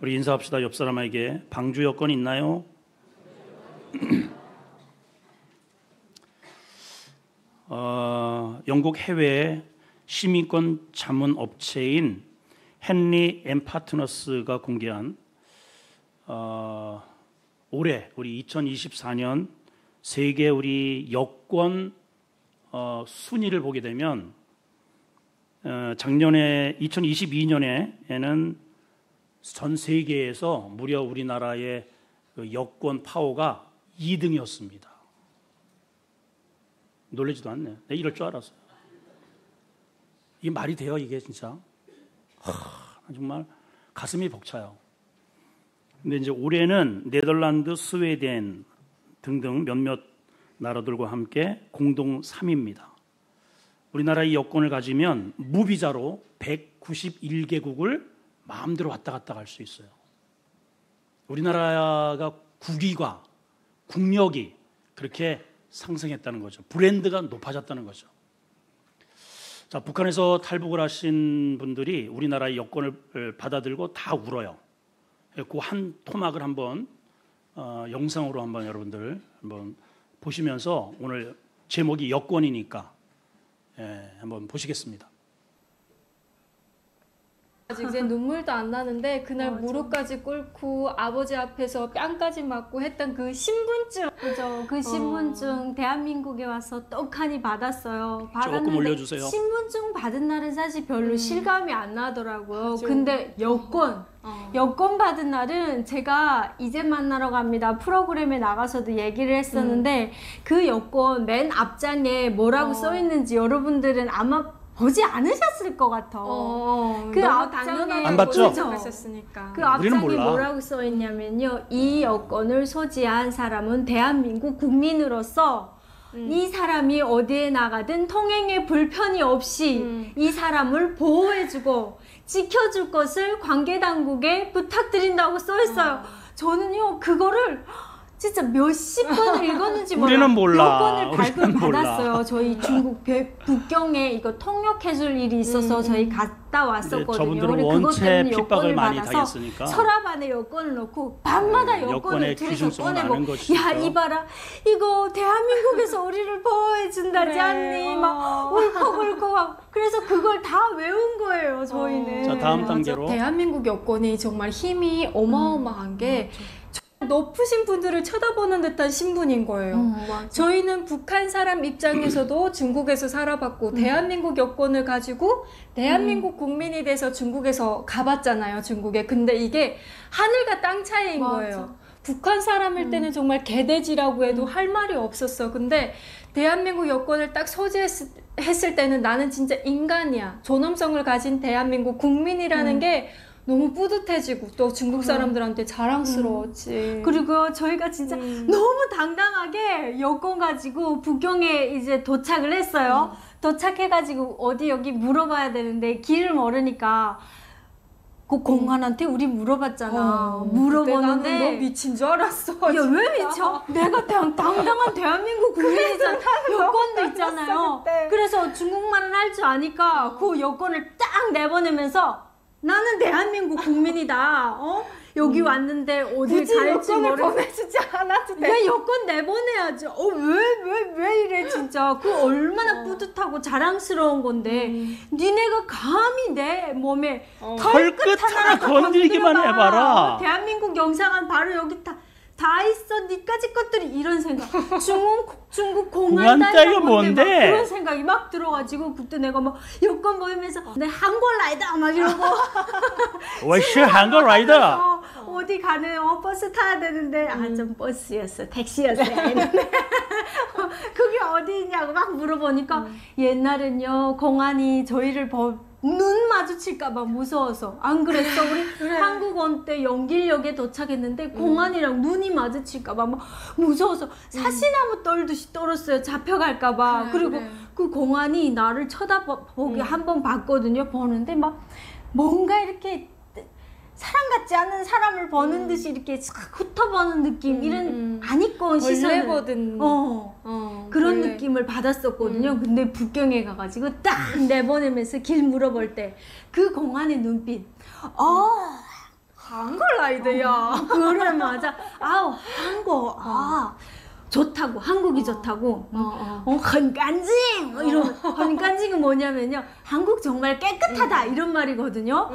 우리 인사합시다. 옆 사람에게. 방주 여권 있나요? 영국 해외 시민권 자문 업체인 헨리 앤 파트너스가 공개한 올해 우리 2024년 세계 우리 여권 순위를 보게 되면 작년에 2022년에는 전 세계에서 무려 우리나라의 그 여권 파워가 2등이었습니다. 놀라지도 않네. 내가 이럴 줄 알았어요. 이게 말이 돼요, 이게 진짜? 정말 가슴이 벅차요. 근데 이제 올해는 네덜란드, 스웨덴 등등 몇몇 나라들과 함께 공동 3위입니다. 우리나라의 여권을 가지면 무비자로 191개국을 마음대로 왔다 갔다 갈 수 있어요. 우리나라가 국위가, 국력이 그렇게 상승했다는 거죠. 브랜드가 높아졌다는 거죠. 자, 북한에서 탈북을 하신 분들이 우리나라의 여권을 받아들고 다 울어요. 그 한 토막을 한번 영상으로 한번 여러분들 한번 보시면서 오늘 제목이 여권이니까 한번 보시겠습니다. 아직 이제 눈물도 안 나는데 그날 무릎까지 꿇고 아버지 앞에서 뺨까지 맞고 했던 그 신분증, 그죠? 그 신분증 대한민국에 와서 떡하니 받았어요. 조금 올려주세요. 신분증 받은 날은 사실 별로 실감이 안 나더라고요. 맞아. 근데 여권 받은 날은 제가 이제 만나러 갑니다 프로그램에 나가서도 얘기를 했었는데 그 여권 맨 앞장에 뭐라고 써 있는지 여러분들은 아마 보지 않으셨을 것 같아. 그 앞장에 안 봤죠? 그 앞장에 뭐라고 써 있냐면요. 이 여권을 소지한 사람은 대한민국 국민으로서 이 사람이 어디에 나가든 통행에 불편이 없이 이 사람을 보호해주고 지켜줄 것을 관계당국에 부탁드린다고 써 있어요. 저는요 그거를 진짜 몇십 번을 읽었는지 우리는 몰라. 여권을 발급받았어요. 저희 중국 북경에 이거 통역해줄 일이 있어서 저희 갔다 왔었거든요. 저분들은 원체 핍박을 많이 당했으니까 서랍 안에 여권을 넣고 밤마다 여권을 둘이서 꺼내고 야 이봐라 이거 대한민국에서 우리를 보호해준다지 않니 막 울컥울컥 그래서 그걸 다 외운 거예요 저희는. 자 다음 단계로 대한민국 여권이 정말 힘이 어마어마한 게 높으신 분들을 쳐다보는 듯한 신분인 거예요. 저희는 북한 사람 입장에서도 중국에서 살아봤고 대한민국 여권을 가지고 대한민국 국민이 돼서 중국에서 가봤잖아요. 중국에. 근데 이게 하늘과 땅 차이인 거예요. 북한 사람일 때는 정말 개돼지라고 해도 할 말이 없었어. 근데 대한민국 여권을 딱 소지했을 때는 나는 진짜 인간이야. 존엄성을 가진 대한민국 국민이라는 게 너무 뿌듯해지고 또 중국 사람들한테 자랑스러웠지. 그리고 저희가 진짜 너무 당당하게 여권 가지고 북경에 이제 도착을 했어요. 도착해가지고 어디 여기 물어봐야 되는데 길을 모르니까 그 공안한테 우리 물어봤잖아. 물어보는데 나는 너 미친 줄 알았어. 야 왜 미쳐? 내가 당당한 대한민국 국민이잖아. 여권도 있잖아요. 그래서 중국말을 할 줄 아니까 그 여권을 딱 내보내면서 나는 대한민국 국민이다. 여기 왔는데 어디 갈지 여권을 보내주지 않아도 돼. 야 여권 내보내야지. 왜 이래 진짜. 그 얼마나 뿌듯하고 자랑스러운 건데 니네가 감히 내 몸에 털끝 하나 건드리기만 해봐라. 대한민국 영상은 바로 여기 다 있어. 니까지 것들이 이런 생각. 중국 공안 따위가 뭔데? 그런 생각이 막 들어가지고 그때 내가 막 여권 보이면서 내 한국 라이더 막 이러고 월시 한국 라이더 어디 가는 버스 타야 되는데 좀 버스였어 택시였어 그게 어디 있냐고 막 물어보니까 옛날엔요 공안이 저희를 눈 마주칠까봐 무서워서. 안 그랬어? 우리 그래. 한국원 때 연길역에 도착했는데 공안이랑 눈이 마주칠까봐 막 무서워서 사시나무 떨듯이 떨었어요. 잡혀갈까봐. 그리고 그 공안이 나를 쳐다보기 한 번 봤거든요. 보는데 막 뭔가 이렇게 사람 같지 않은 사람을 버는 듯이 이렇게 싹 훑어보는 느낌, 이런 안 입고 온 시선을 벌레거든. 그런 벌레. 느낌을 받았었거든요. 근데 북경에 가가지고 딱 내보내면서 길 물어볼 때 그 공안의 눈빛, 한글 라이드야. 그래 맞아. 한국 좋다고, 한국이 좋다고. 헌간징 이런. 헌간징은 뭐냐면요, 한국 정말 깨끗하다 이런 말이거든요.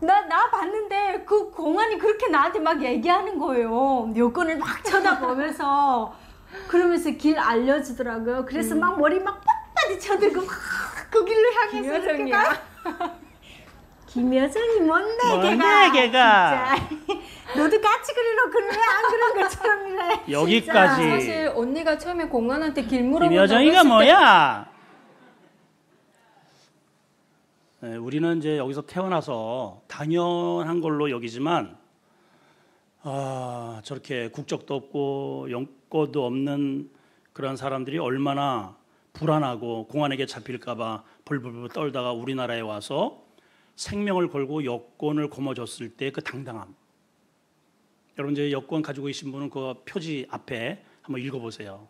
나 봤는데 그 공안이 그렇게 나한테 막 얘기하는 거예요. 여권을 막 쳐다보면서. 그러면서 길 알려주더라고요. 그래서 막 머리 막 빳빳이 쳐들고 막 그 길로 향해서 이렇게 가. 김여정이 뭔데 걔가. 너도 같이 그리러 그래, 안 그런 것처럼 이래. 여기까지. 사실 언니가 처음에 공안한테 길 물어본다고 김여정이가 뭐야? 네, 우리는 이제 여기서 태어나서 당연한 걸로 여기지만 저렇게 국적도 없고 영권도 없는 그런 사람들이 얼마나 불안하고 공안에게 잡힐까 봐 벌벌 떨다가 우리나라에 와서 생명을 걸고 여권을 거머쥐었을 때 그 당당함. 여러분 이제 여권 가지고 계신 분은 그 표지 앞에 한번 읽어보세요.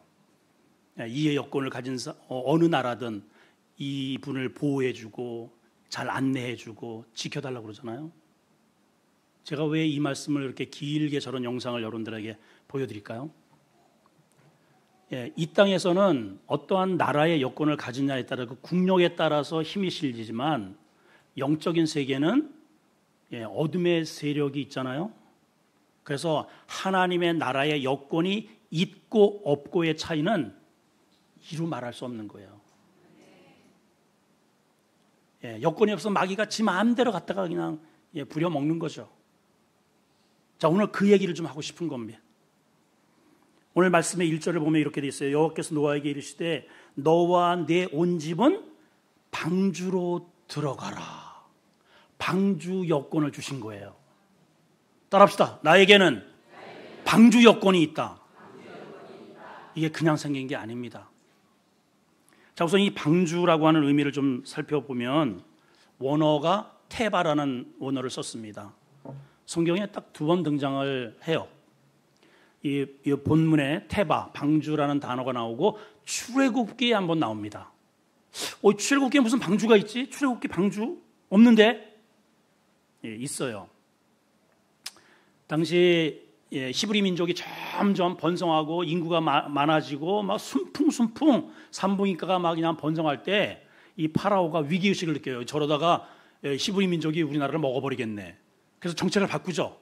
이 여권을 가진 어느 나라든 이 분을 보호해주고 잘 안내해주고 지켜달라고 그러잖아요. 제가 왜 이 말씀을 이렇게 길게 저런 영상을 여러분들에게 보여드릴까요? 이 땅에서는 어떠한 나라의 여권을 가지냐에 따라 그 국력에 따라서 힘이 실리지만 영적인 세계는 어둠의 세력이 있잖아요. 그래서 하나님의 나라의 여권이 있고 없고의 차이는 이루 말할 수 없는 거예요. 여권이 없어 마귀가 지 마음대로 갔다가 그냥 부려먹는 거죠. 자, 오늘 그 얘기를 좀 하고 싶은 겁니다. 오늘 말씀의 1절을 보면 이렇게 돼 있어요. 여호와께서 노아에게 이르시되 너와 내 온 집은 방주로 들어가라. 방주 여권을 주신 거예요. 따라합시다. 나에게는 방주 여권이 있다. 이게 그냥 생긴 게 아닙니다. 자, 우선 이 방주라고 하는 의미를 좀 살펴보면 원어가 테바라는 원어를 썼습니다. 성경에 딱 2번 등장을 해요. 이 본문에 테바, 방주라는 단어가 나오고 출애굽기에 한번 나옵니다. 출애굽기에 무슨 방주가 있지? 출애굽기 방주? 없는데? 있어요. 당시 히브리 민족이 점점 번성하고 인구가 많아지고 막 순풍 산부인과가 막 그냥 번성할 때 이 파라오가 위기의식을 느껴요. 저러다가 히브리 민족이 우리나라를 먹어버리겠네. 그래서 정책을 바꾸죠.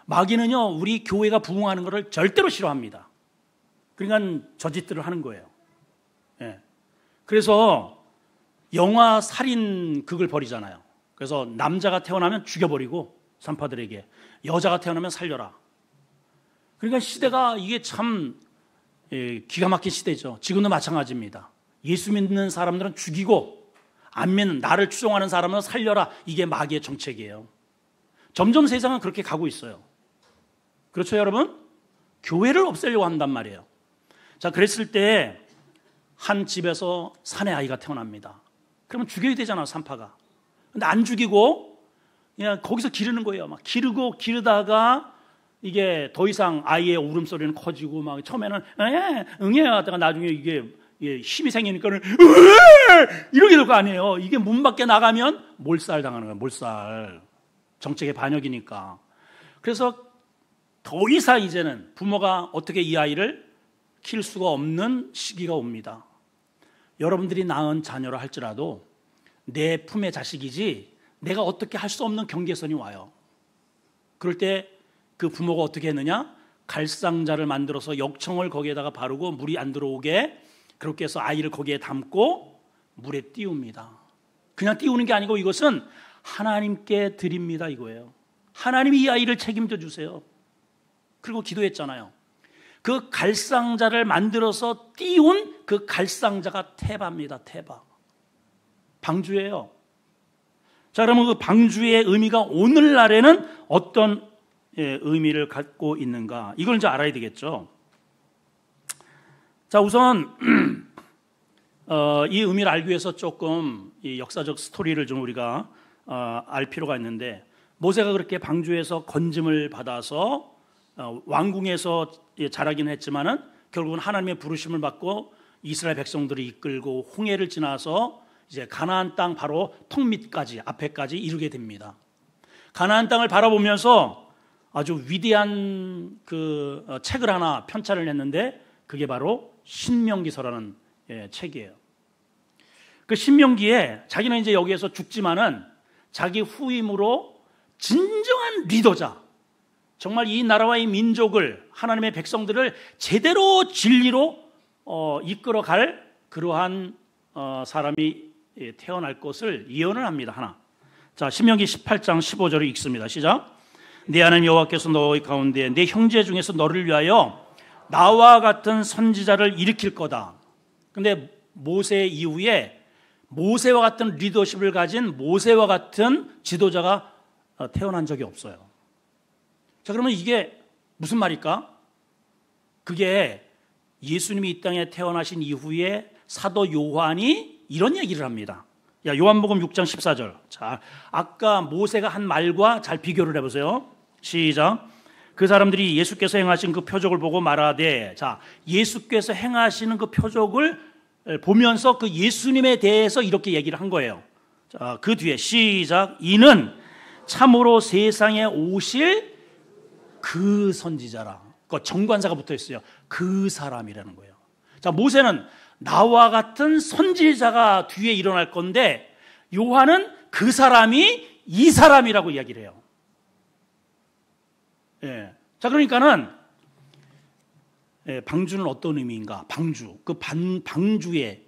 마귀는요, 우리 교회가 부흥하는 것을 절대로 싫어합니다. 그러니까 저짓들을 하는 거예요. 그래서 영아 살인극을 벌이잖아요. 그래서 남자가 태어나면 죽여버리고 산파들에게, 여자가 태어나면 살려라. 그러니까 시대가 이게 참 기가 막힌 시대죠. 지금도 마찬가지입니다. 예수 믿는 사람들은 죽이고 안 믿는 나를 추종하는 사람은 살려라. 이게 마귀의 정책이에요. 점점 세상은 그렇게 가고 있어요. 그렇죠, 여러분? 교회를 없애려고 한단 말이에요. 자, 그랬을 때 한 집에서 사내 아이가 태어납니다. 그러면 죽여야 되잖아, 산파가. 근데 안 죽이고 그냥 거기서 기르는 거예요. 막 기르다가 이게 더 이상 아이의 울음소리는 커지고 막 처음에는 응애 하다가 나중에 이게 힘이 생기니까는 이렇게 될 거 아니에요. 이게 문 밖에 나가면 몰살 당하는 거예요. 몰살. 정책의 반역이니까. 그래서 더 이상 이제는 부모가 어떻게 이 아이를 키울 수가 없는 시기가 옵니다. 여러분들이 낳은 자녀라 할지라도 내 품의 자식이지 내가 어떻게 할 수 없는 경계선이 와요. 그럴 때 그 부모가 어떻게 했느냐? 갈상자를 만들어서 역청을 거기에다가 바르고 물이 안 들어오게 그렇게 해서 아이를 거기에 담고 물에 띄웁니다. 그냥 띄우는 게 아니고 이것은 하나님께 드립니다 이거예요. 하나님이 이 아이를 책임져 주세요. 그리고 기도했잖아요. 그 갈상자를 만들어서 띄운 그 갈상자가 테바입니다. 테바. 방주예요. 자, 그러면 그 방주의 의미가 오늘날에는 어떤 의미를 갖고 있는가? 이걸 이제 알아야 되겠죠. 자, 우선 이 의미를 알기 위해서 조금 이 역사적 스토리를 좀 우리가 알 필요가 있는데 모세가 그렇게 방주에서 건짐을 받아서 왕궁에서 자라긴 했지만은 결국은 하나님의 부르심을 받고 이스라엘 백성들을 이끌고 홍해를 지나서 이제 가나안 땅 바로 턱 밑까지 앞에까지 이르게 됩니다. 가나안 땅을 바라보면서 아주 위대한 그 책을 하나 편찬을 했는데 그게 바로 신명기서라는 책이에요. 그 신명기에 자기는 이제 여기에서 죽지만은 자기 후임으로 진정한 리더자, 정말 이 나라와 이 민족을, 하나님의 백성들을 제대로 진리로 이끌어갈 그러한 사람이 태어날 것을 예언을 합니다. 하나. 자, 신명기 18장 15절을 읽습니다. 시작. 내 하나님 여호와께서 너희 가운데 내 형제 중에서 너를 위하여 나와 같은 선지자를 일으킬 거다. 근데 모세 이후에 모세와 같은 리더십을 가진 모세와 같은 지도자가 태어난 적이 없어요. 자, 그러면 이게 무슨 말일까? 그게 예수님이 이 땅에 태어나신 이후에 사도 요한이 이런 얘기를 합니다. 야, 요한복음 6장 14절. 자, 아까 모세가 한 말과 잘 비교를 해보세요. 시작. 그 사람들이 예수께서 행하신 그 표적을 보고 말하되, 자, 예수께서 행하시는 그 표적을 보면서 그 예수님에 대해서 이렇게 얘기를 한 거예요. 자, 그 뒤에 시작. 이는 참으로 세상에 오실 그 선지자라. 그 정관사가 붙어 있어요. 그 사람이라는 거예요. 자, 모세는 나와 같은 선지자가 뒤에 일어날 건데 요한은 그 사람이 이 사람이라고 이야기를 해요. 예. 자, 그러니까는 방주는 어떤 의미인가? 방주. 그 방주에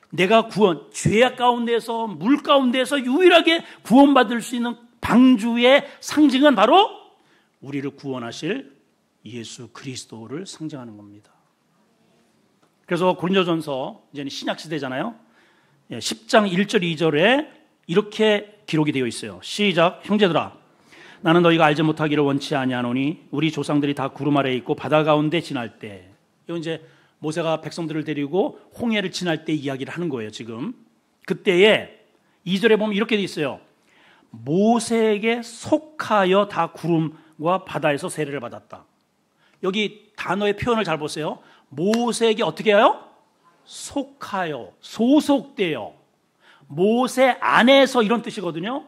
내가 죄 가운데서 물 가운데서 유일하게 구원받을 수 있는 방주의 상징은 바로 우리를 구원하실 예수 그리스도를 상징하는 겁니다. 그래서 고린도전서 이제는 신약 시대잖아요. 10장 1절 2절에 이렇게 기록이 되어 있어요. 시작. 형제들아, 나는 너희가 알지 못하기를 원치 아니하노니 우리 조상들이 다 구름 아래에 있고 바다 가운데 지날 때, 이거 이제 모세가 백성들을 데리고 홍해를 지날 때 이야기를 하는 거예요. 지금 그때에 2절에 보면 이렇게 돼 있어요. 모세에게 속하여 다 구름과 바다에서 세례를 받았다. 여기 단어의 표현을 잘 보세요. 모세에게 어떻게 해요? 속하여, 소속되어, 모세 안에서, 이런 뜻이거든요.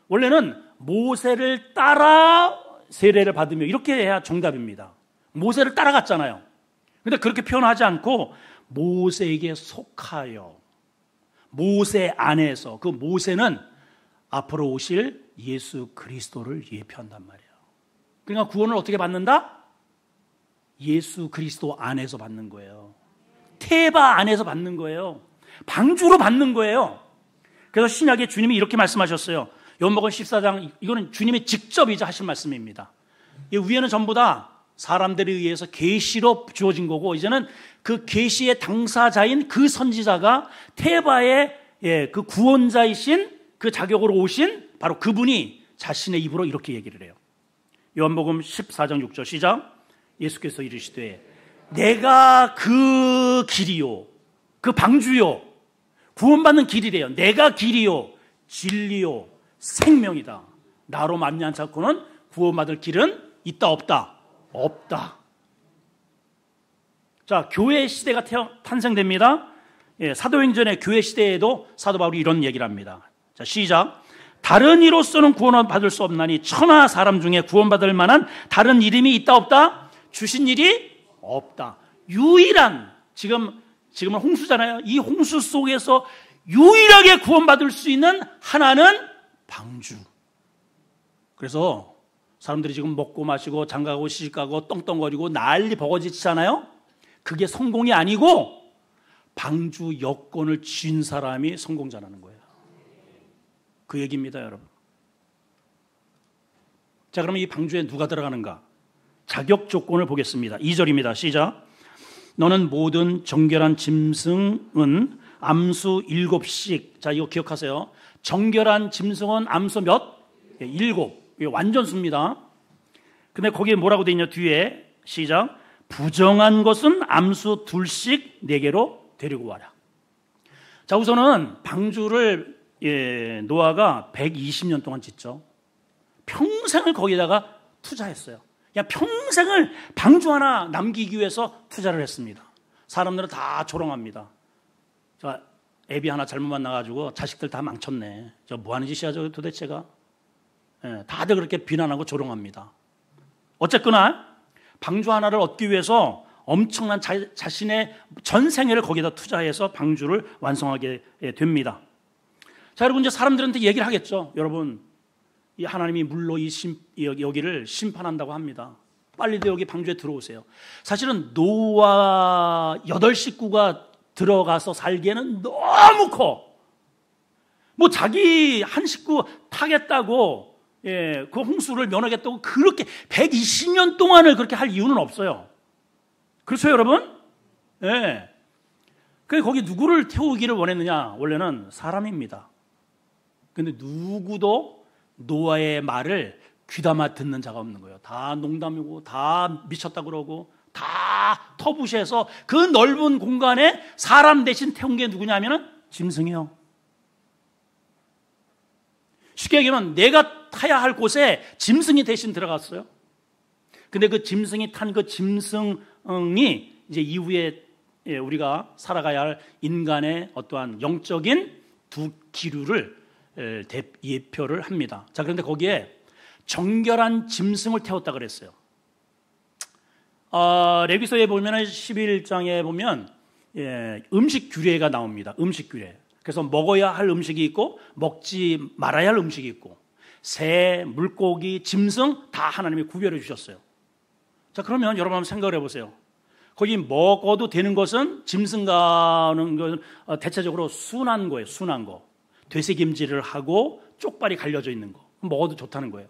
원래는 모세를 따라 세례를 받으며, 이렇게 해야 정답입니다. 모세를 따라갔잖아요. 근데 그렇게 표현하지 않고 모세에게 속하여, 모세 안에서, 그 모세는 앞으로 오실 예수 그리스도를 예표한단 말이에요. 그러니까 구원을 어떻게 받는다? 예수 그리스도 안에서 받는 거예요. 테바 안에서 받는 거예요. 방주로 받는 거예요. 그래서 신약에 주님이 이렇게 말씀하셨어요. 요한복음 14장, 이거는 주님이 직접 이제 하신 말씀입니다. 이 위에는 전부 다 사람들에 의해서 계시로 주어진 거고, 이제는 그 계시의 당사자인 그 선지자가 테바의 그 구원자이신 그 자격으로 오신 바로 그분이 자신의 입으로 이렇게 얘기를 해요. 요한복음 14장 6절 시작. 예수께서 이르시되 내가 그 길이요, 그 방주요, 구원받는 길이래요. 내가 길이요 진리요 생명이다. 나로 말미암지 않고는 구원받을 길은 있다 없다? 없다. 자, 교회 시대가 탄생됩니다. 사도행전의 교회 시대에도 사도 바울이 이런 얘기를 합니다. 자, 시작. 다른 이로서는 구원을 받을 수 없나니 천하 사람 중에 구원받을 만한 다른 이름이 있다 없다? 주신 일이 없다. 유일한, 지금은 홍수잖아요. 이 홍수 속에서 유일하게 구원받을 수 있는 하나는 방주. 그래서 사람들이 지금 먹고 마시고 장가가고 시집가고 떵떵거리고 난리 버거지잖아요. 그게 성공이 아니고 방주 여건을 쥔 사람이 성공자라는 거예요. 그 얘기입니다, 여러분. 자, 그러면 이 방주에 누가 들어가는가? 자격 조건을 보겠습니다. 2절입니다. 시작. 너는 모든 정결한 짐승은 암수 7씩. 자, 이거 기억하세요. 정결한 짐승은 암수 몇? 7. 이게 완전수입니다. 근데 거기에 뭐라고 돼 있냐, 뒤에. 시작. 부정한 것은 암수 2씩 4개로 데리고 와라. 자, 우선은 방주를 노아가 120년 동안 짓죠. 평생을 거기다가 투자했어요. 그냥 평생을 방주 하나 남기기 위해서 투자를 했습니다. 사람들은 다 조롱합니다. 자, 애비 하나 잘못 만나가지고 자식들 다 망쳤네. 저 뭐 하는 짓이야, 저 도대체가. 예, 다들 그렇게 비난하고 조롱합니다. 어쨌거나 방주 하나를 얻기 위해서 엄청난 자신의 전생애를 거기다 투자해서 방주를 완성하게 됩니다. 자, 여러분 이제 사람들한테 얘기를 하겠죠. 여러분, 이 하나님이 물로 여기를 심판한다고 합니다. 빨리들 여기 방주에 들어오세요. 사실은 노아 8식구가 들어가서 살기에는 너무 커. 뭐 자기 한 식구 타겠다고 그 홍수를 면하겠다고 그렇게 120년 동안을 그렇게 할 이유는 없어요. 그렇죠, 여러분? 예. 그래서 거기 누구를 태우기를 원했느냐? 원래는 사람입니다. 근데 누구도 노아의 말을 귀담아 듣는 자가 없는 거예요. 다 농담이고 다 미쳤다 그러고 다 터부시해서 그 넓은 공간에 사람 대신 태운 게 누구냐면은 짐승이요. 쉽게 얘기하면 내가 타야 할 곳에 짐승이 대신 들어갔어요. 근데 그 짐승이 탄 그 짐승이 이제 이후에 우리가 살아가야 할 인간의 어떠한 영적인 두 기류를 예표를 합니다. 자, 그런데 거기에 정결한 짐승을 태웠다 그랬어요. 레위기서에 보면 11장에 보면 음식 규례가 나옵니다. 음식 규례. 그래서 먹어야 할 음식이 있고 먹지 말아야 할 음식이 있고 새, 물고기, 짐승 다 하나님이 구별해 주셨어요. 자, 그러면 여러분 한번 생각을 해보세요. 거기 먹어도 되는 것은 짐승과는 건 대체적으로 순한 거예요. 순한 거. 되새김질을 하고 쪽발이 갈려져 있는 거. 먹어도 좋다는 거예요.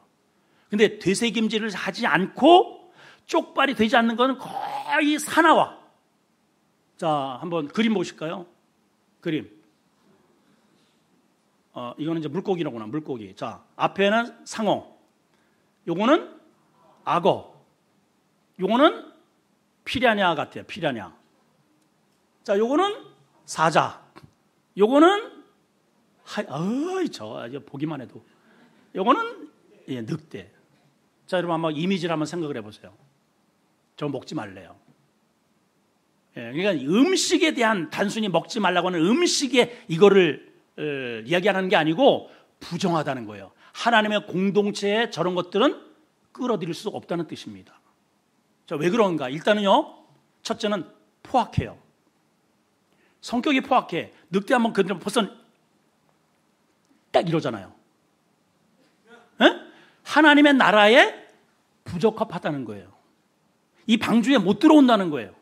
근데 되새김질을 하지 않고 쪽발이 되지 않는 건 거의 사나워. 자, 한번 그림 보실까요? 그림. 이거는 이제 물고기라구나, 물고기. 자, 앞에는 상어. 요거는 악어. 요거는 피라냐 같아요, 피라냐. 자, 요거는 사자. 요거는 저 보기만 해도. 요거는 늑대. 자, 여러분 한번 이미지를 한번 생각을 해보세요. 저 먹지 말래요. 그러니까 음식에 대한 단순히 먹지 말라고 하는 음식에 이거를 이야기하는 게 아니고 부정하다는 거예요. 하나님의 공동체에 저런 것들은 끌어들일 수 없다는 뜻입니다. 자, 왜 그런가? 일단은요, 첫째는 포악해요. 성격이 포악해. 늑대 한번 건드리면 벌써 딱 이러잖아요. 하나님의 나라에 부적합하다는 거예요. 이 방주에 못 들어온다는 거예요.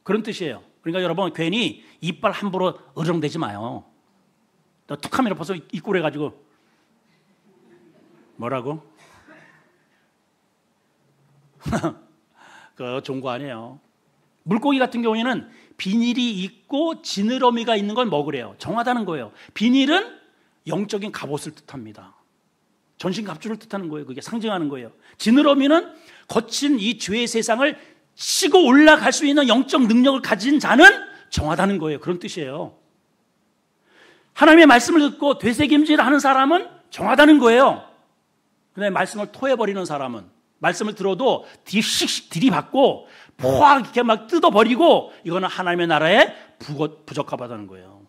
그런 뜻이에요. 그러니까 여러분 괜히 이빨 함부로 어정대지 마요. 너 툭하면 벌써 입꼬리 해가지고 뭐라고? 그거 좋은 거 아니에요. 물고기 같은 경우에는 비닐이 있고 지느러미가 있는 걸 먹으래요. 정하다는 거예요. 비닐은 영적인 갑옷을 뜻합니다. 전신갑주를 뜻하는 거예요. 그게 상징하는 거예요. 지느러미는 거친 이 죄의 세상을 치고 올라갈 수 있는 영적 능력을 가진 자는 정하다는 거예요. 그런 뜻이에요. 하나님의 말씀을 듣고 되새김질하는 사람은 정하다는 거예요. 그다음에 말씀을 토해버리는 사람은 말씀을 들어도 씩씩 들이받고 포악 이렇게 막 뜯어버리고 이거는 하나님의 나라에 부적합하다는 거예요.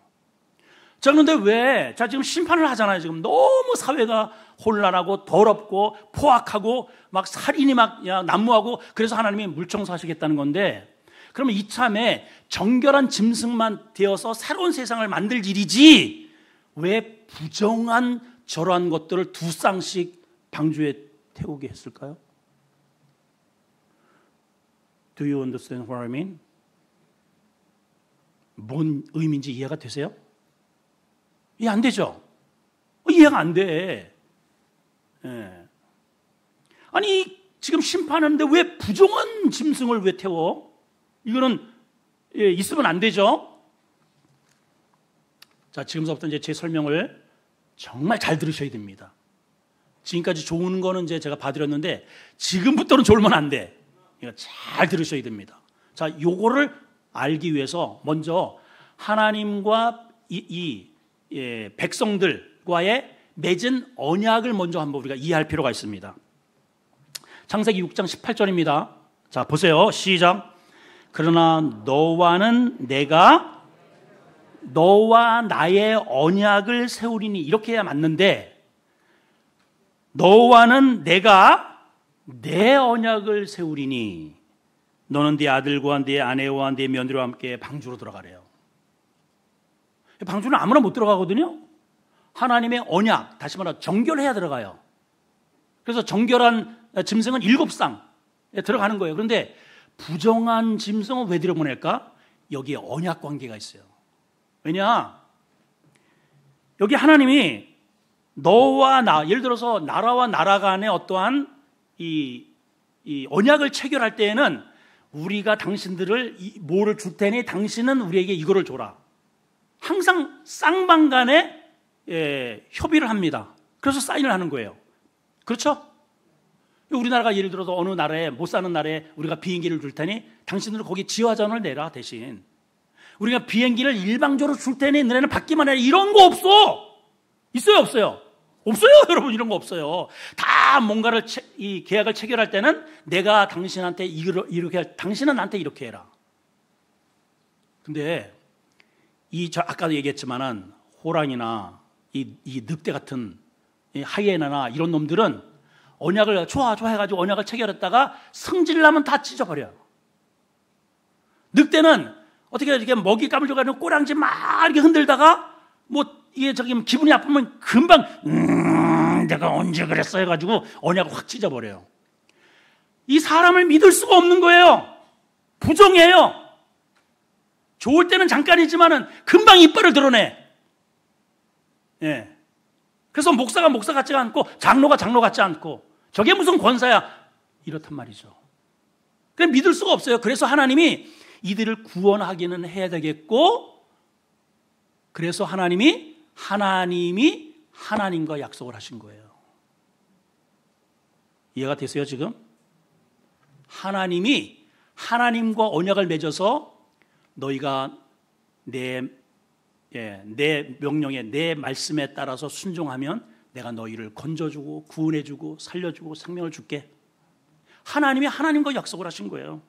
자, 그런데 왜? 자, 지금 심판을 하잖아요. 지금 너무 사회가 혼란하고 더럽고 포악하고 막 살인이 막 난무하고 그래서 하나님이 물청소하시겠다는 건데 그러면 이참에 정결한 짐승만 되어서 새로운 세상을 만들 일이지 왜 부정한 저러한 것들을 두 쌍씩 방주에 태우게 했을까요? Do you understand what I mean? 뭔 의미인지 이해가 되세요? 이해 안 되죠? 이해가 안 돼. 아니 지금 심판하는데 왜 부정한 짐승을 왜 태워? 이거는 있으면 안 되죠. 자, 지금부터 이제 제 설명을 정말 잘 들으셔야 됩니다. 지금까지 좋은 거는 이제 제가 봐드렸는데 지금부터는 졸면 안 돼. 이거 잘 들으셔야 됩니다. 자, 요거를 알기 위해서 먼저 하나님과 백성들과의 맺은 언약을 먼저 한번 우리가 이해할 필요가 있습니다. 창세기 6장 18절입니다. 자, 보세요. 시작. 그러나 너와는 내가 너와 나의 언약을 세우리니, 이렇게 해야 맞는데, 너와는 내가 내 언약을 세우리니 너는 네 아들과 네 아내와 네 며느리와 함께 방주로 들어가래요. 방주는 아무나 못 들어가거든요. 하나님의 언약, 다시 말해 정결해야 들어가요. 그래서 정결한 짐승은 7쌍에 들어가는 거예요. 그런데 부정한 짐승은 왜 들여보낼까? 여기에 언약 관계가 있어요. 왜냐? 여기 하나님이 너와 나, 예를 들어서 나라와 나라 간의 어떠한 이 언약을 체결할 때에는 우리가 당신들을 뭐를 줄 테니 당신은 우리에게 이거를 줘라. 항상 쌍방 간에 협의를 합니다. 그래서 사인을 하는 거예요. 그렇죠? 우리나라가 예를 들어서 어느 나라에, 못 사는 나라에 우리가 비행기를 줄 테니 당신들은 거기 지화전을 내라. 대신 우리가 비행기를 일방적으로 줄 테니 너네는 받기만 해라. 이런 거 없어. 있어요, 없어요? 없어요, 여러분. 이런 거 없어요. 다 뭔가를 이 계약을 체결할 때는 내가 당신한테 이렇게 당신은 나한테 이렇게 해라. 근데 저 아까도 얘기했지만은 호랑이나 이 늑대 같은 이 하이에나나 이런 놈들은 언약을 좋아 해가지고 언약을 체결했다가 성질나면 다 찢어버려요. 늑대는 어떻게 이렇게 먹이 까불려가지고 꼬랑지 막 이렇게 흔들다가 이게 기분이 아프면 금방 내가 언제 그랬어 해가지고 언약을 확 찢어버려요. 이 사람을 믿을 수가 없는 거예요. 부정해요. 좋을 때는 잠깐이지만은 금방 이빨을 드러내. 예. 그래서 목사가 목사 같지가 않고 장로가 장로 같지 않고 저게 무슨 권사야 이렇단 말이죠. 그래 믿을 수가 없어요. 그래서 하나님이 이들을 구원하기는 해야 되겠고, 그래서 하나님이 하나님과 약속을 하신 거예요. 이해가 되세요 지금? 하나님이 하나님과 언약을 맺어서 너희가 내 명령에, 내 말씀에 따라서 순종하면 내가 너희를 건져주고 구원해주고 살려주고 생명을 줄게. 하나님이 하나님과 약속을 하신 거예요.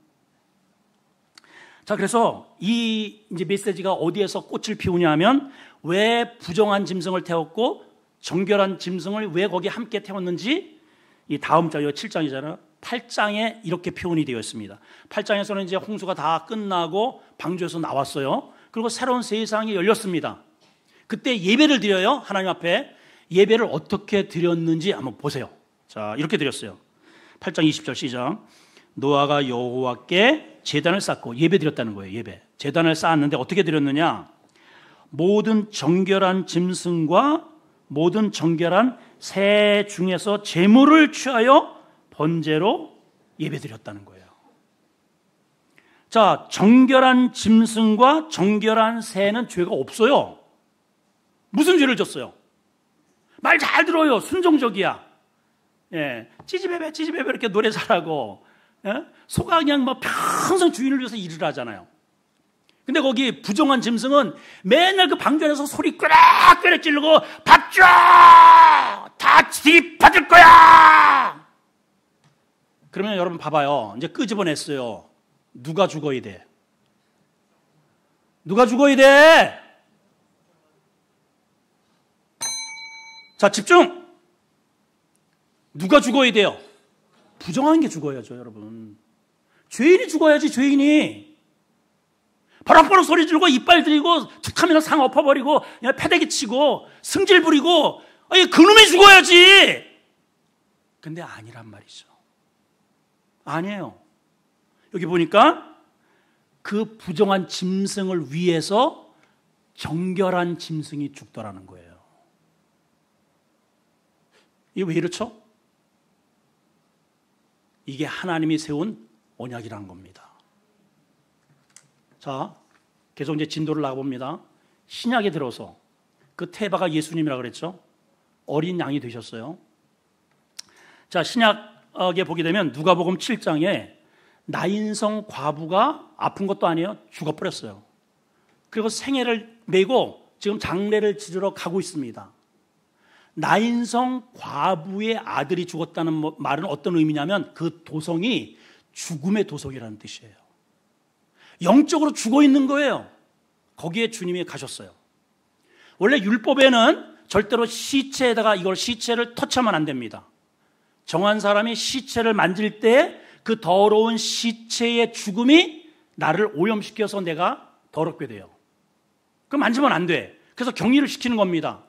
자, 그래서 이 이제 메시지가 어디에서 꽃을 피우냐 하면, 왜 부정한 짐승을 태웠고 정결한 짐승을 왜 거기 함께 태웠는지 이 다음 장, 7장이잖아요. 8장에 이렇게 표현이 되어 있습니다. 8장에서는 이제 홍수가 다 끝나고 방주에서 나왔어요. 그리고 새로운 세상이 열렸습니다. 그때 예배를 드려요. 하나님 앞에. 예배를 어떻게 드렸는지 한번 보세요. 자, 이렇게 드렸어요. 8장 20절 시작. 노아가 여호와께 제단을 쌓고 예배 드렸다는 거예요. 예배. 제단을 쌓았는데 어떻게 드렸느냐? 모든 정결한 짐승과 모든 정결한 새 중에서 제물을 취하여 번제로 예배 드렸다는 거예요. 자, 정결한 짐승과 정결한 새는 죄가 없어요. 무슨 죄를 졌어요? 말 잘 들어요. 순종적이야. 예, 찌지배배 이렇게 노래 잘하고, 예? 소가 그냥 평생 주인을 위해서 일을 하잖아요. 근데 거기 부정한 짐승은 맨날 그 방주에서 소리 꾀락꾀락 찌르고 밥 줘! 다 뒤받을 거야! 그러면 여러분 봐봐요. 이제 끄집어냈어요. 누가 죽어야 돼? 누가 죽어야 돼? 자, 집중! 누가 죽어야 돼요? 부정한 게 죽어야죠, 여러분. 죄인이 죽어야지, 죄인이. 버럭버럭 소리 지르고 이빨 들이고 툭하면 상 엎어버리고 그냥 패대기 치고 승질 부리고 그놈이 죽어야지. 근데 아니란 말이죠. 아니에요. 여기 보니까 그 부정한 짐승을 위해서 정결한 짐승이 죽더라는 거예요. 이게 왜 이렇죠? 이게 하나님이 세운 언약이라는 겁니다. 자, 계속 이제 진도를 나가봅니다. 신약에 들어서 그 테바가 예수님이라고 그랬죠. 어린 양이 되셨어요. 자, 신약에 보게 되면 누가복음 7장에 나인성 과부가 아픈 것도 아니에요. 죽어버렸어요. 그리고 생애를 메고 지금 장례를 지르러 가고 있습니다. 나인성 과부의 아들이 죽었다는 말은 어떤 의미냐면 그 도성이 죽음의 도성이라는 뜻이에요. 영적으로 죽어 있는 거예요. 거기에 주님이 가셨어요. 원래 율법에는 절대로 시체에다가 이걸 시체를 터치하면 안 됩니다. 정한 사람이 시체를 만질 때 그 더러운 시체의 죽음이 나를 오염시켜서 내가 더럽게 돼요. 그럼 만지면 안 돼. 그래서 격리를 시키는 겁니다.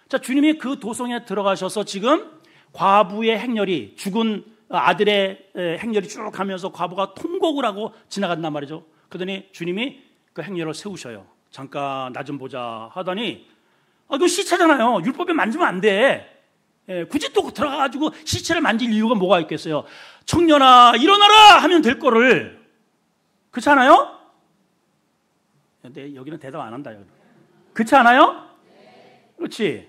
자, 주님이 그 도성에 들어가셔서 지금 과부의 행렬이, 죽은 아들의 행렬이 쭉 가면서 과부가 통곡을 하고 지나간단 말이죠. 그러더니 주님이 그 행렬을 세우셔요. 잠깐 나 좀 보자 하더니 이거 시체잖아요. 율법에 만지면 안 돼. 굳이 또 들어가가지고 시체를 만질 이유가 뭐가 있겠어요? 청년아 일어나라 하면 될 거를. 그렇지 않아요? 근데 여기는 대답 안 한다. 그렇지 않아요? 그렇지.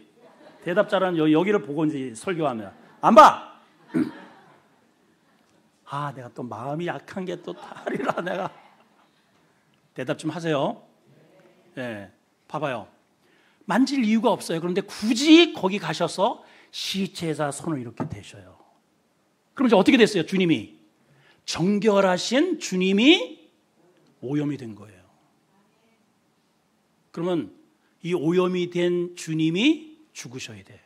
대답자라는 여기를 보고 이제 설교하면 안 봐. 내가 또 마음이 약한 게 또 탈이라 내가. 대답 좀 하세요. 봐봐요. 만질 이유가 없어요. 그런데 굳이 거기 가셔서 시체에다 손을 이렇게 대셔요. 그럼 이제 어떻게 됐어요? 주님이 정결하신 주님이 오염이 된 거예요. 그러면 이 오염이 된 주님이 죽으셔야 돼.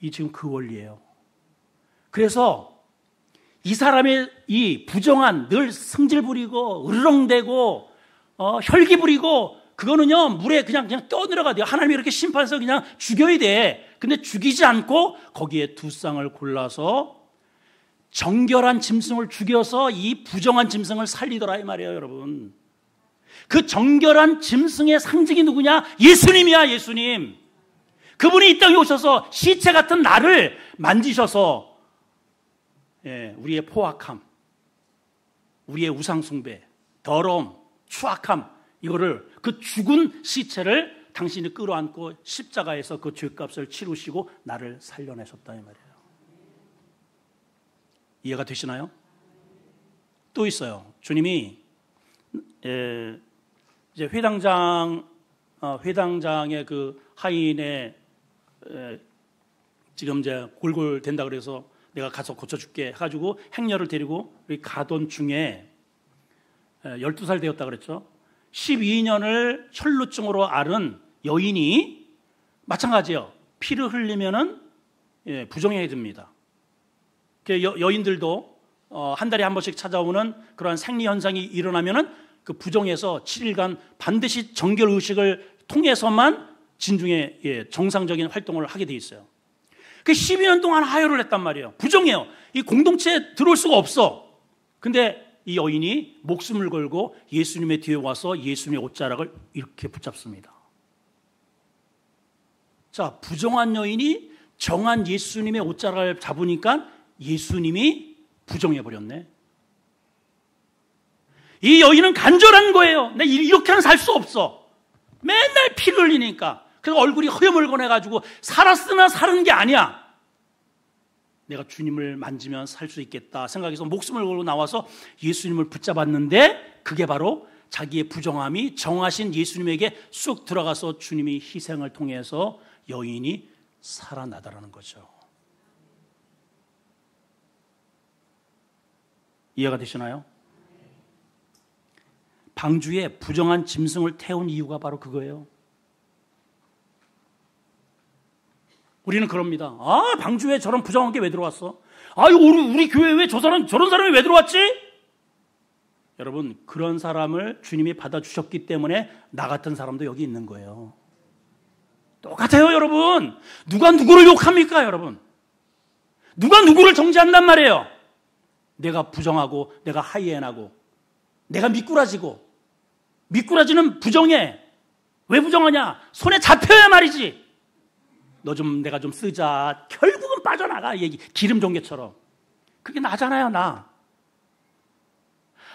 이 지금 그 원리예요. 그래서 이 사람의 이 부정한 늘 승질 부리고 으르렁대고 혈기 부리고 그거는요 물에 그냥 떠내려가 돼요. 하나님이 이렇게 심판해서 그냥 죽여야 돼. 근데 죽이지 않고 거기에 두 쌍을 골라서 정결한 짐승을 죽여서 이 부정한 짐승을 살리더라 이 말이에요, 여러분. 그 정결한 짐승의 상징이 누구냐? 예수님이야, 예수님. 그분이 이 땅에 오셔서 시체 같은 나를 만지셔서 우리의 포악함, 우리의 우상숭배, 더러움, 추악함 이거를 그 죽은 시체를 당신이 끌어안고 십자가에서 그 죄값을 치르시고 나를 살려내셨다 이 말이에요. 이해가 되시나요? 또 있어요. 주님이 이제 회당장의 그 하인의 지금 이제 골골댄다 그래서 내가 가서 고쳐줄게 해가지고 행렬을 데리고 가던 중에 12살 되었다 그랬죠. 12년을 혈루증으로 앓은 여인이 마찬가지예요. 피를 흘리면은 부정해야 됩니다. 여인들도 한 달에 한 번씩 찾아오는 그러한 생리 현상이 일어나면은 그 부정해서 7일간 반드시 정결 의식을 통해서만 진중에 정상적인 활동을 하게 돼 있어요. 그 12년 동안 하혈을 했단 말이에요. 부정해요. 이 공동체에 들어올 수가 없어. 근데 이 여인이 목숨을 걸고 예수님의 뒤에 와서 예수님의 옷자락을 이렇게 붙잡습니다. 자, 부정한 여인이 정한 예수님의 옷자락을 잡으니까 예수님이 부정해버렸네. 이 여인은 간절한 거예요. 내 이렇게는 살 수 없어. 맨날 피를 흘리니까. 그래서 얼굴이 허여멀건해가지고 살았으나 사는 게 아니야. 내가 주님을 만지면 살 수 있겠다 생각해서 목숨을 걸고 나와서 예수님을 붙잡았는데 그게 바로 자기의 부정함이 정하신 예수님에게 쑥 들어가서 주님이 희생을 통해서 여인이 살아나다라는 거죠. 이해가 되시나요? 방주에 부정한 짐승을 태운 이유가 바로 그거예요. 우리는 그럽니다. 방주에 저런 부정한 게 왜 들어왔어? 우리 교회에 왜 저런 사람이 왜 들어왔지? 여러분, 그런 사람을 주님이 받아주셨기 때문에 나 같은 사람도 여기 있는 거예요. 똑같아요, 여러분. 누가 누구를 욕합니까, 여러분? 누가 누구를 정죄한단 말이에요? 내가 부정하고, 내가 하이엔하고, 내가 미꾸라지고, 미꾸라지는 부정해. 왜 부정하냐? 손에 잡혀야 말이지. 내가 좀 쓰자. 결국은 빠져나가. 얘기 기름 종개처럼. 그게 나잖아요, 나.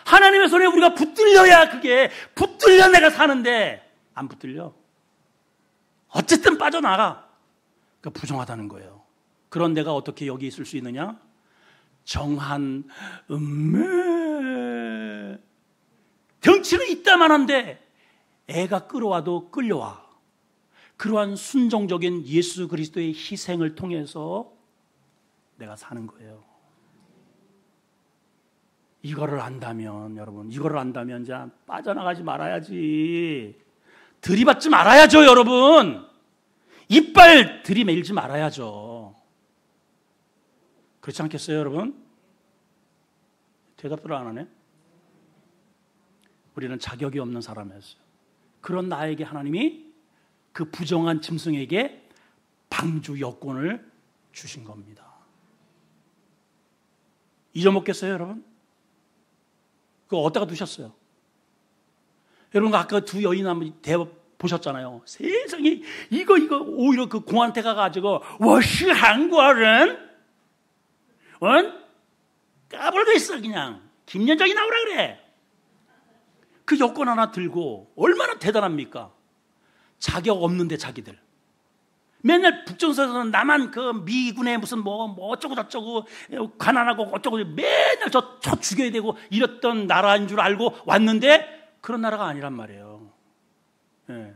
하나님의 손에 우리가 붙들려야 그게 붙들려 내가 사는데 안 붙들려. 어쨌든 빠져나가. 그러니까 부정하다는 거예요. 그런 내가 어떻게 여기 있을 수 있느냐? 정한 덩치는 있다만 한데 애가 끌어와도 끌려와. 그러한 순종적인 예수 그리스도의 희생을 통해서 내가 사는 거예요. 이거를 안다면, 여러분, 이거를 안다면 이제 빠져나가지 말아야지. 들이받지 말아야죠, 여러분. 이빨 들이밀지 말아야죠. 그렇지 않겠어요, 여러분? 대답들을 안 하네. 우리는 자격이 없는 사람이었어요. 그런 나에게 하나님이 그 부정한 짐승에게 방주 여권을 주신 겁니다. 잊어먹겠어요, 여러분? 그거 어디다가 두셨어요? 여러분, 아까 두 여인 한번 보셨잖아요. 세상에, 이거, 오히려 그 공한테 가가지고, 我是韩国人 까불고 있어, 그냥. 김연정이 나오라 그래. 그 여권 하나 들고, 얼마나 대단합니까? 자격 없는데, 자기들. 맨날 북조선에서는 나만 그 미군의 무슨 뭐 어쩌고저쩌고 가난하고 어쩌고 맨날 저 죽여야 되고 이랬던 나라인 줄 알고 왔는데 그런 나라가 아니란 말이에요. 예.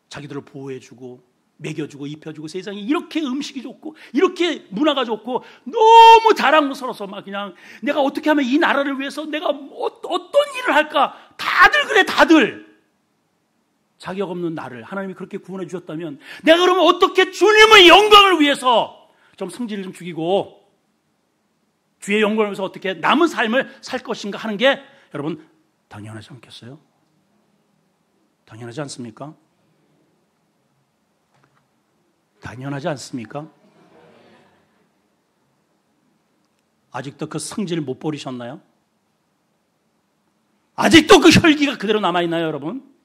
자기들을 보호해주고 먹여주고 입혀주고 세상에 이렇게 음식이 좋고 이렇게 문화가 좋고 너무 자랑스러워서 막 그냥 내가 어떻게 하면 이 나라를 위해서 내가 어떤 일을 할까 다들 그래 다들. 자격 없는 나를 하나님이 그렇게 구원해 주셨다면 내가 그러면 어떻게 주님의 영광을 위해서 좀 성질을 좀 죽이고 주의 영광을 위해서 어떻게 남은 삶을 살 것인가 하는 게 여러분 당연하지 않겠어요? 당연하지 않습니까? 당연하지 않습니까? 아직도 그 성질을 못 버리셨나요? 아직도 그 혈기가 그대로 남아있나요, 여러분?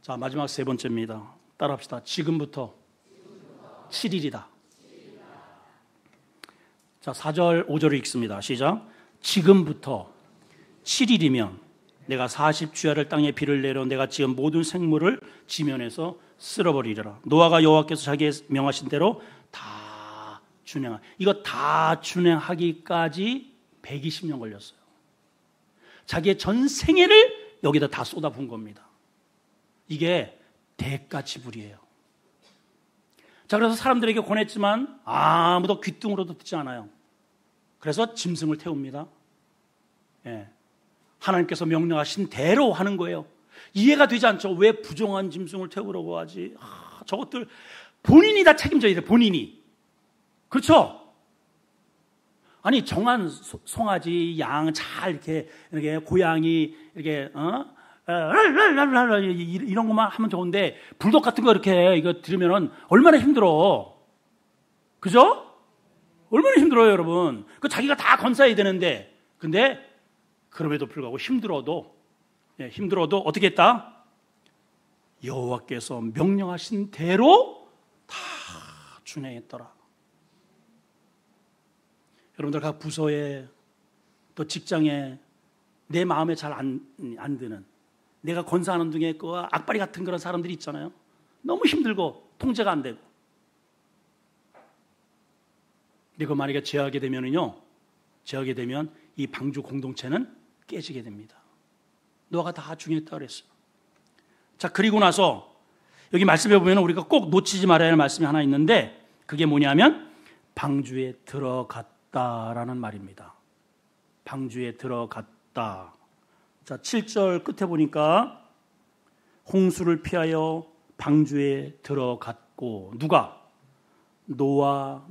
자, 마지막 세 번째입니다. 따라합시다. 지금부터 7일이다. 자, 4절, 5절을 읽습니다. 시작. 지금부터 7일이면 내가 40주야를 땅에 비를 내려 내가 지은 모든 생물을 지면에서 쓸어버리리라. 노아가 여호와께서 자기의 명하신 대로 다 준행하. 이거 다 준행하기까지 120년 걸렸어요. 자기의 전 생애를 여기다 다 쏟아부은 겁니다. 이게 대가 지불이에요. 자, 그래서 사람들에게 권했지만 아무도 귀뚱으로도 듣지 않아요. 그래서 짐승을 태웁니다. 예. 하나님께서 명령하신 대로 하는 거예요. 이해가 되지 않죠? 왜 부정한 짐승을 태우라고 하지? 저것들 본인이 다 책임져야 돼, 본인이. 그렇죠? 아니, 정한 송아지, 양 잘 이렇게 고양이 이렇게 이런 것만 하면 좋은데 불독 같은 거 이렇게 이거 들으면은 얼마나 힘들어. 그죠? 얼마나 힘들어요, 여러분. 그 자기가 다 건사해야 되는데. 근데 그럼에도 불구하고 힘들어도 어떻게 했다? 여호와께서 명령하신 대로 다 준행했더라. 여러분들 각 부서에 또 직장에 내 마음에 잘 안 드는 내가 건사하는 중에 그 악바리 같은 그런 사람들이 있잖아요. 너무 힘들고 통제가 안 되고. 근데 그 만약에 제하게 되면 이 방주 공동체는 깨지게 됩니다. 노아가 다 중요했다고 그랬어요. 자, 그리고 나서 여기 말씀해 보면 우리가 꼭 놓치지 말아야 할 말씀이 하나 있는데 그게 뭐냐면 방주에 들어갔다라는 말입니다. 방주에 들어갔다. 자, 7절 끝에 보니까 홍수를 피하여 방주에 들어갔고 누가? 노아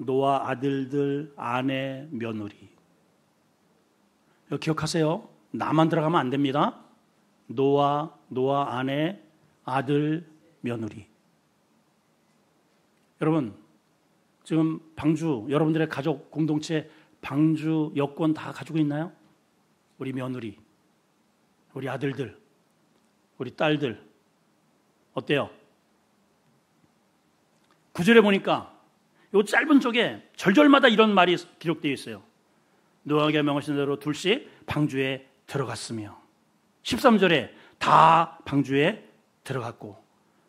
아들들, 아내, 며느리. 이거 기억하세요. 나만 들어가면 안 됩니다. 노아 아내, 아들, 며느리. 여러분, 지금 방주, 여러분들의 가족 공동체 방주 여권 다 가지고 있나요? 우리 며느리, 우리 아들들, 우리 딸들 어때요? 9절에 보니까 이 짧은 쪽에 절절마다 이런 말이 기록되어 있어요. 노아에게 명하신 대로 둘씩 방주에 들어갔으며 13절에 다 방주에 들어갔고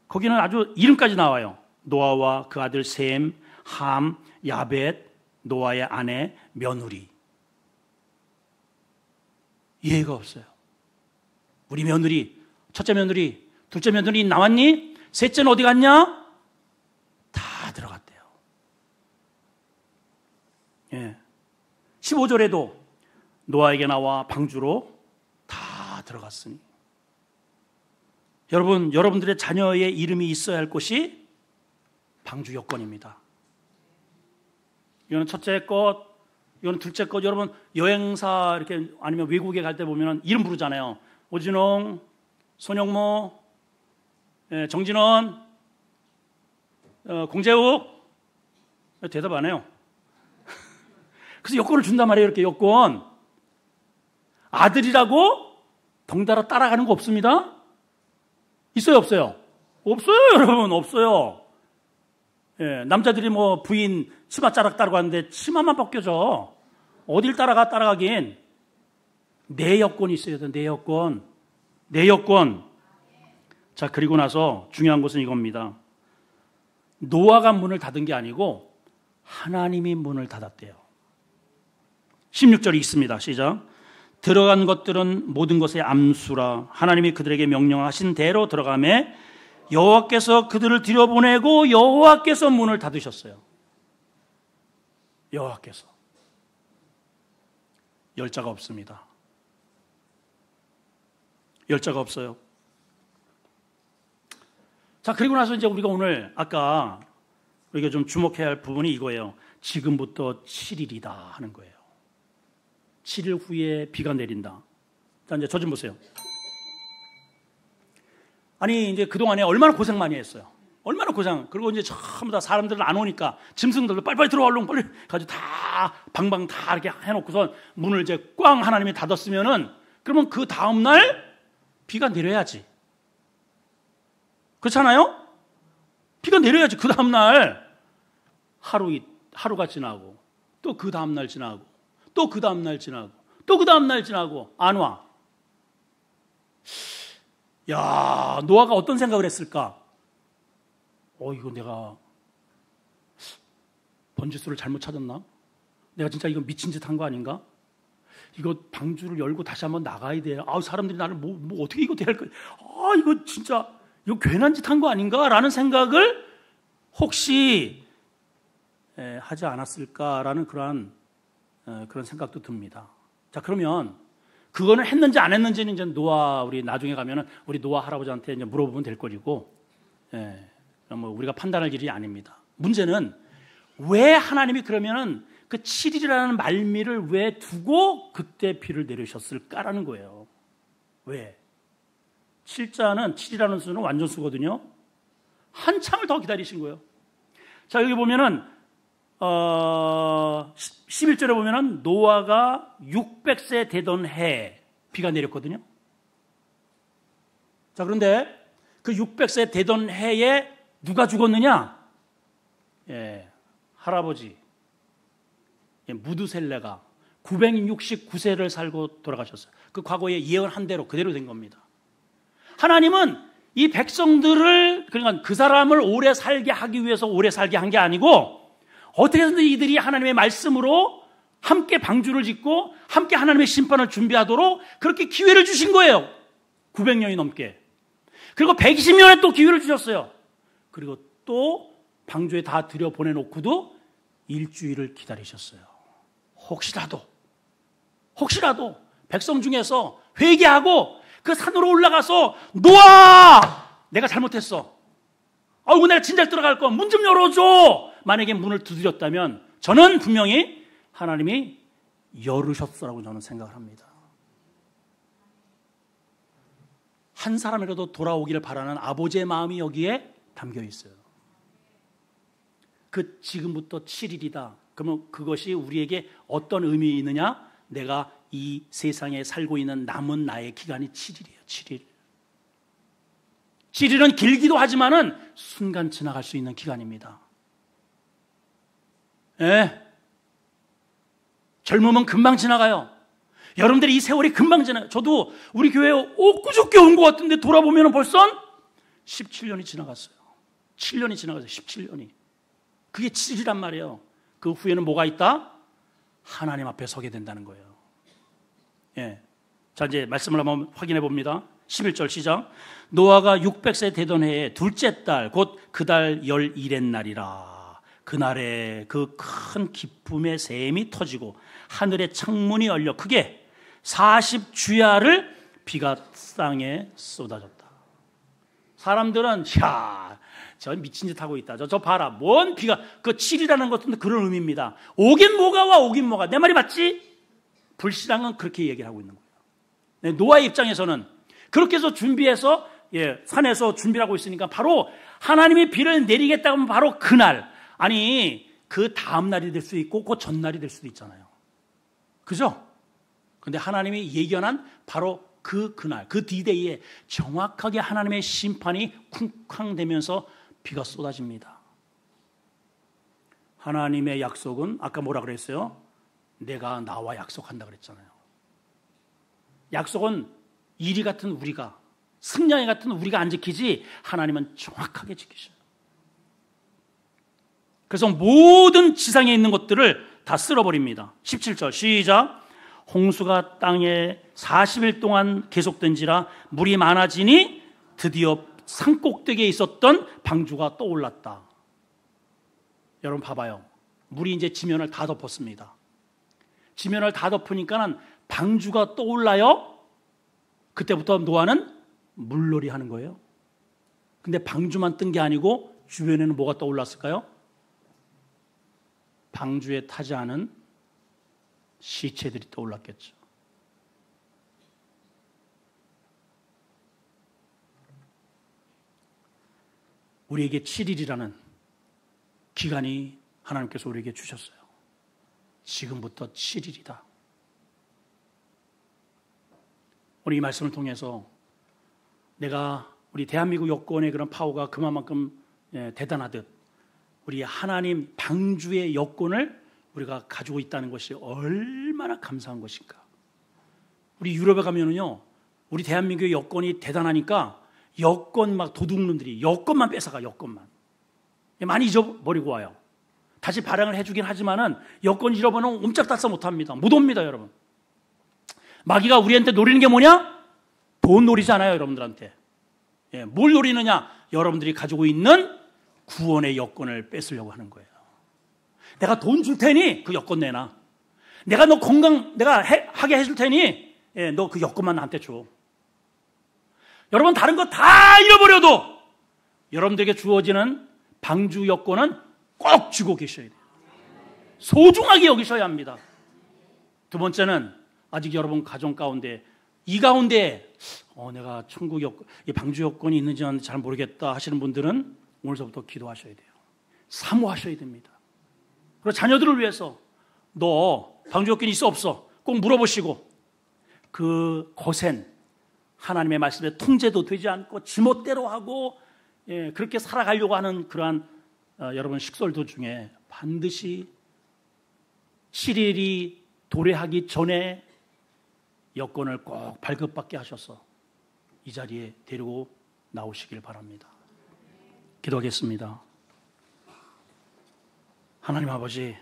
거기는 아주 이름까지 나와요. 노아와 그 아들 셈, 함, 야벳, 노아의 아내, 며느리. 이해가 없어요. 우리 며느리, 첫째 며느리, 둘째 며느리 나왔니? 셋째는 어디 갔냐? 다 들어갔대요. 예. 15절에도 노아에게 나와 방주로 다 들어갔으니. 여러분들의 자녀의 이름이 있어야 할 곳이 방주 여건입니다. 이거는 첫째 것, 이거는 둘째 것. 여러분 여행사 이렇게 아니면 외국에 갈 때 보면 이름 부르잖아요. 오진홍, 손영모, 정진원, 공재욱. 대답 안 해요. 그래서 여권을 준단 말이에요. 이렇게 여권. 아들이라고 덩달아 따라가는 거 없습니다. 있어요, 없어요? 없어요, 여러분. 없어요. 예, 남자들이 뭐 부인 치마 자락 따라가는데 치마만 벗겨져. 어딜 따라가긴. 내 여권이 있어야 돼. 내 여권. 내 여권. 자, 그리고 나서 중요한 것은 이겁니다. 노아가 문을 닫은 게 아니고 하나님이 문을 닫았대요. 16절이 있습니다. 시작. 들어간 것들은 모든 것의 암수라. 하나님이 그들에게 명령하신 대로 들어가매 여호와께서 그들을 들여보내고 여호와께서 문을 닫으셨어요. 여호와께서. 열자가 없습니다. 열자가 없어요. 자, 그리고 나서 이제 우리가 오늘 아까 우리가 좀 주목해야 할 부분이 이거예요. 지금부터 7일이다 하는 거예요. 7일 후에 비가 내린다. 자, 이제 저 좀 보세요. 아니, 이제 그동안에 얼마나 고생 많이 했어요. 얼마나 고생. 그리고 이제 전부 다 사람들은 안 오니까 짐승들도 빨리빨리 들어와, 얼른 빨리 가지고 다 방방 다 이렇게 해놓고선 문을 이제 꽝 하나님이 닫았으면은 그러면 그 다음날 비가 내려야지. 그렇잖아요? 비가 내려야지. 그 다음날 하루가 지나고 또 그 다음날 지나고 또 그 다음날 지나고 또 그 다음날 지나고 안 와. 야, 노아가 어떤 생각을 했을까? 이거 내가 번지수를 잘못 찾았나? 내가 진짜 이거 미친 짓 한 거 아닌가? 이거 방주를 열고 다시 한번 나가야 돼. 사람들이 나를 뭐 어떻게 이거 대할 거야? 이거 진짜 이거 괜한 짓 한 거 아닌가라는 생각을 혹시 하지 않았을까라는 그런 생각도 듭니다. 자, 그러면 그거는 했는지 안 했는지는 이제 우리 나중에 가면은 우리 노아 할아버지한테 이제 물어보면 될 거리고, 뭐 우리가 판단할 일이 아닙니다. 문제는 왜 하나님이 그러면은 그 7일이라는 말미를 왜 두고 그때 비를 내리셨을까라는 거예요. 왜? 7자는 수는 완전수거든요. 한참을 더 기다리신 거예요. 자, 여기 보면은 11절에 보면은 노아가 600세 되던 해 비가 내렸거든요. 자, 그런데 그 600세 되던 해에 누가 죽었느냐? 할아버지 무두셀레가 969세를 살고 돌아가셨어요. 그 과거에 예언한 대로 그대로 된 겁니다. 하나님은 이 백성들을, 그러니까 그 사람을 오래 살게 하기 위해서 오래 살게 한 게 아니고 어떻게 해서든 이들이 하나님의 말씀으로 함께 방주를 짓고 함께 하나님의 심판을 준비하도록 그렇게 기회를 주신 거예요. 900년이 넘게. 그리고 120년에 또 기회를 주셨어요. 그리고 또 방주에 다 들여보내놓고도 일주일을 기다리셨어요. 혹시라도 백성 중에서 회개하고 그 산으로 올라가서 노아! 내가 잘못했어. 내가 진작 들어갈 거 문 좀 열어줘! 만약에 문을 두드렸다면 저는 분명히 하나님이 열으셨어라고 저는 생각을 합니다. 한 사람이라도 돌아오기를 바라는 아버지의 마음이 여기에 담겨 있어요. 그 지금부터 7일이다. 그러면 그것이 우리에게 어떤 의미 있느냐? 내가 이 세상에 살고 있는 남은 나의 기간이 7일이에요. 7일. 7일은 길기도 하지만은 순간 지나갈 수 있는 기간입니다. 젊으면 금방 지나가요. 여러분들이 이 세월이 금방 지나요. 저도 우리 교회에 엊그저께 온 것 같은데 돌아보면 벌써 17년이 지나갔어요. 7년이 지나갔어요. 17년이. 그게 7일이란 말이에요. 그 후에는 뭐가 있다? 하나님 앞에 서게 된다는 거예요. 자, 이제 말씀을 한번 확인해 봅니다. 11절 시작. 노아가 600세 되던 해에 둘째 달 곧 그 달 11의 날이라. 그날에 그 큰 기쁨의 샘이 터지고 하늘의 창문이 열려 크게 40주야를 비가 땅에 쏟아졌다. 사람들은 야, 저 미친 짓 하고 있다. 저 봐라. 뭔 비가, 그 7이라는 것도 그런 의미입니다. 오긴 뭐가 와, 오긴 뭐가. 내 말이 맞지? 불신앙은 그렇게 얘기를 하고 있는 거예요. 노아의 입장에서는 그렇게 해서 준비해서 산에서 준비를 하고 있으니까 바로 하나님이 비를 내리겠다고 하면 바로 그날, 아니 그 다음 날이 될 수도 있고 그 전날이 될 수도 있잖아요. 그죠? 근데 하나님이 예견한 바로 그날, 그 D-Day에 정확하게 하나님의 심판이 쿵쾅대면서 비가 쏟아집니다. 하나님의 약속은 아까 뭐라 그랬어요? 내가 나와 약속한다 그랬잖아요. 약속은 이리 같은 우리가, 승냥이 같은 우리가 안 지키지 하나님은 정확하게 지키셔요. 그래서 모든 지상에 있는 것들을 다 쓸어버립니다. 17절 시작. 홍수가 땅에 40일 동안 계속된지라 물이 많아지니 드디어 산꼭대기에 있었던 방주가 떠올랐다. 여러분 봐봐요. 물이 이제 지면을 다 덮었습니다. 지면을 다 덮으니까는 방주가 떠올라요. 그때부터 노아는 물놀이 하는 거예요. 근데 방주만 뜬 게 아니고 주변에는 뭐가 떠올랐을까요? 방주에 타지 않은 시체들이 떠올랐겠죠. 우리에게 7일이라는 기간이 하나님께서 우리에게 주셨어요. 지금부터 7일이다. 오늘 이 말씀을 통해서 내가 우리 대한민국 여권의 그런 파워가 그만큼 대단하듯 우리 하나님 방주의 여권을 우리가 가지고 있다는 것이 얼마나 감사한 것인가. 우리 유럽에 가면은요, 우리 대한민국의 여권이 대단하니까 여권 막 도둑놈들이 여권만 뺏어가. 여권만 많이 잊어버리고 와요. 다시 발행을 해주긴 하지만은 여권 잃어버리면 옴짝달싹 못합니다. 못 옵니다, 여러분. 마귀가 우리한테 노리는 게 뭐냐? 돈 노리잖아요, 여러분들한테. 뭘 노리느냐? 여러분들이 가지고 있는 구원의 여권을 뺏으려고 하는 거예요. 내가 돈 줄 테니 그 여권 내놔. 내가 너 건강 내가 하게 해줄 테니 너 그 여권만 나한테 줘. 여러분 다른 거 다 잃어버려도 여러분들에게 주어지는 방주 여권은 꼭 쥐고 계셔야 돼요. 소중하게 여기셔야 합니다. 두 번째는 아직 여러분 가정 가운데 이 가운데 내가 천국 여권, 방주 여권이 있는지는 잘 모르겠다 하시는 분들은 오늘서부터 기도하셔야 돼요. 사모하셔야 됩니다. 그리고 자녀들을 위해서 너 방주 여권이 있어 없어 꼭 물어보시고 그 거센 하나님의 말씀에 통제도 되지 않고 지멋대로 하고 그렇게 살아가려고 하는 그러한 여러분 식솔도 중에 반드시 7일이 도래하기 전에 여권을 꼭 발급받게 하셔서 이 자리에 데리고 나오시길 바랍니다. 기도하겠습니다. 하나님 아버지,